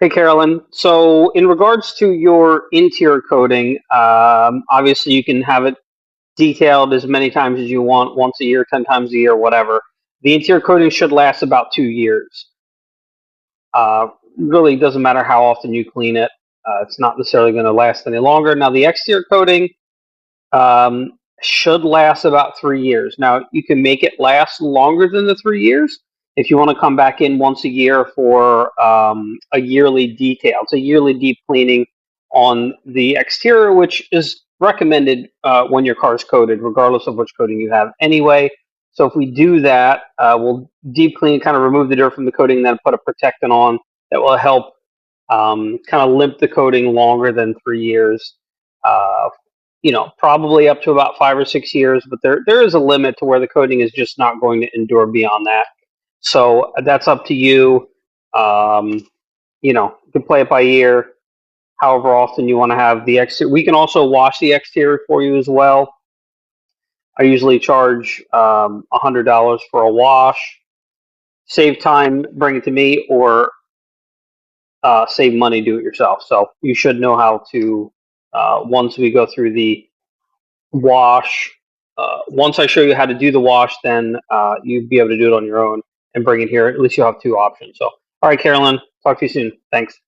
Hey, Carolyn. So, in regards to your interior coating, obviously you can have it detailed as many times as you want, once a year, 10 times a year, whatever. The interior coating should last about 2 years. Really doesn't matter how often you clean it. It's not necessarily going to last any longer. Now, the exterior coating um, should last about 3 years. Now, you can make it last longer than the 3 years if you want to come back in once a year for a yearly detail. It's a yearly deep cleaning on the exterior, which is recommended when your car is coated, regardless of which coating you have anyway. So if we do that, we'll deep clean, kind of remove the dirt from the coating, then put a protectant on that will help kind of limp the coating longer than 3 years. Uh, probably up to about 5 or 6 years, but there is a limit to where the coating is just not going to endure beyond that. So that's up to you. Um, you can play it by ear, however often you want to have the exterior. We can also wash the exterior for you as well. I usually charge $100 for a wash. Save time, bring it to me, or save money, do it yourself. So you should know how to, once we go through the wash. Once I show you how to do the wash, then you'll be able to do it on your own and bring it here. At least you'll have two options. So, all right, Carolyn, talk to you soon. Thanks.